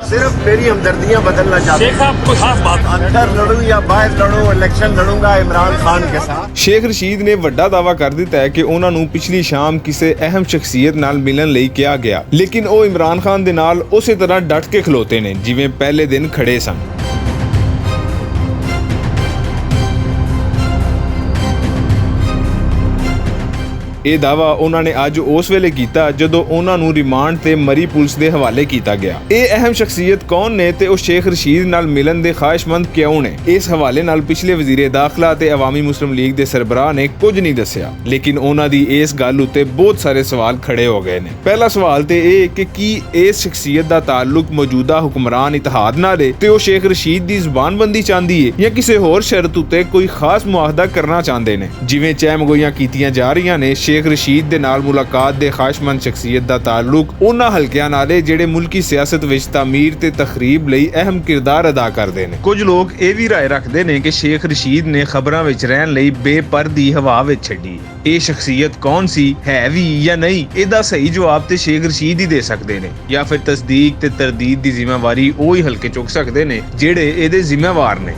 सिर्फ मेरी हमदर्दियां बदलना चाहते शेख साहब कोई खास बात अंदर लड़ूं या बाहर लड़ूं इलेक्शन लड़ूंगा इमरान खान के साथ। ਸ਼ੇਖ ਰਸ਼ੀਦ ਨੇ ਵੱਡਾ ਦਾਅਵਾ ਕਰ ਦਿੱਤਾ ਹੈ ਕਿ ਉਹਨਾਂ ਨੂੰ ਪਿਛਲੀ ਸ਼ਾਮ ਕਿਸੇ ਅਹਿਮ ਸ਼ਖਸੀਅਤ ਨਾਲ ਮਿਲਣ ਲਈ ਕਿਹਾ ਗਿਆ, ਲੇਕਿਨ ਉਹ ਇਮਰਾਨ ਖਾਨ ਦੇ ਨਾਲ ਉਸੇ ਤਰ੍ਹਾਂ ਡਟ ਕੇ ਖਲੋਤੇ ਨੇ ਜਿਵੇਂ ਪਹਿਲੇ ਦਿਨ ਖੜੇ ਸਨ। ਇਹ ਦਾਅਵਾ ਉਹਨਾਂ ਨੇ ਅੱਜ ਉਸ ਵੇਲੇ ਕੀਤਾ ਜਦੋਂ ਉਹਨਾਂ ਨੂੰ ਰਿਮਾਂਡ ਤੇ ਮਰੀ ਪੁਲਿਸ ਦੇ ਹਵਾਲੇ ਕੀਤਾ ਗਿਆ। ਇਹ ਅਹਿਮ ਸ਼ਖਸੀਅਤ ਕੌਣ ਨੇ ਤੇ ਉਹ ਸ਼ੇਖ ਰਸ਼ੀਦ ਨਾਲ ਮਿਲਣ ਦੇ ਖਾਹਿਸ਼ਮੰਦ ਕਿਉਂ ਨੇ? ਇਸ ਹਵਾਲੇ ਨਾਲ ਪਿਛਲੇ ਵਜ਼ੀਰ ਦਾਖਲਾ ਤੇ ਅਵਾਮੀ ਮੁਸਲਿਮ ਲੀਗ ਦੇ ਸਰਬਰਾਹ ਨੇ ਕੁਝ ਨਹੀਂ ਦੱਸਿਆ, ਲੇਕਿਨ ਉਹਨਾਂ ਦੀ ਇਸ ਗੱਲ ਉੱਤੇ ਬਹੁਤ ਸਾਰੇ ਸਵਾਲ ਖੜੇ ਹੋ ਗਏ ਨੇ। ਪਹਿਲਾ ਸਵਾਲ ਤੇ ਇਹ ਕਿ ਕੀ ਇਸ ਸ਼ਖਸੀਅਤ ਦਾ ਤਾਲੁਕ ਮੌਜੂਦਾ ਹੁਕਮਰਾਨ ਇਤਿਹਾਦ ਨਾਲ ਹੈ ਤੇ ਉਹ ਸ਼ੇਖ ਰਸ਼ੀਦ ਦੀ ਜ਼ੁਬਾਨਬੰਦੀ ਚਾਹੁੰਦੀ ਹੈ ਜਾਂ ਕਿਸੇ ਹੋਰ ਸ਼ਰਤ ਉੱਤੇ ਕੋਈ ਖਾਸ ਮੁਆਹਦਾ ਕਰਨਾ ਚਾਹੁੰਦੇ ਨੇ? ਜਿਵੇਂ ਚਹਿਮਗੋਈਆਂ ਕੀਤੀਆਂ ਜਾ ਰਹੀਆਂ ਨੇ, ਸ਼ੇਖ ਰਸ਼ੀਦ ਦੇ ਨਾਲ ਮੁਲਾਕਾਤ ਦੇ ਖਾਹਿਸ਼ਮੰਦ ਸ਼ਖਸੀਅਤ ਦਾ ਤਾਲੁਕ ਉਹਨਾਂ ਹਲਕਿਆਂ ਨਾਲ ਹੈ ਜਿਹੜੇ ਮੁਲਕੀ ਸਿਆਸਤ ਵਿੱਚ ਤਾਮੀਰ ਤੇ ਤਖਰੀਬ ਲਈ ਅਹਿਮ ਕਿਰਦਾਰ ਅਦਾ ਕਰਦੇ ਨੇ। ਕੁਝ ਲੋਕ ਇਹ ਵੀ ਰਾਏ ਰੱਖਦੇ ਨੇ ਕਿ ਸ਼ੇਖ ਰਸ਼ੀਦ ਨੇ ਖਬਰਾਂ ਵਿੱਚ ਰਹਿਣ ਲਈ ਬੇਪਰਦੀ ਹਵਾ ਵਿੱਚ ਛੱਡੀ। ਇਹ ਸ਼ਖਸੀਅਤ ਕੌਣ ਸੀ, ਹੈ ਵੀ ਜਾਂ ਨਹੀਂ, ਇਹਦਾ ਸਹੀ ਜਵਾਬ ਤੇ ਸ਼ੇਖ ਰਸ਼ੀਦ ਹੀ ਦੇ ਸਕਦੇ ਨੇ, ਜਾਂ ਫਿਰ ਤਸਦੀਕ ਤੇ ਤਰਦੀਦ ਦੀ ਜ਼ਿੰਮੇਵਾਰੀ ਉਹ ਹੀ ਹਲਕੇ ਚੁੱਕ ਸਕਦੇ ਨੇ ਜਿਹੜੇ ਇਹਦੇ ਜ਼ਿੰਮੇਵਾਰ ਨੇ।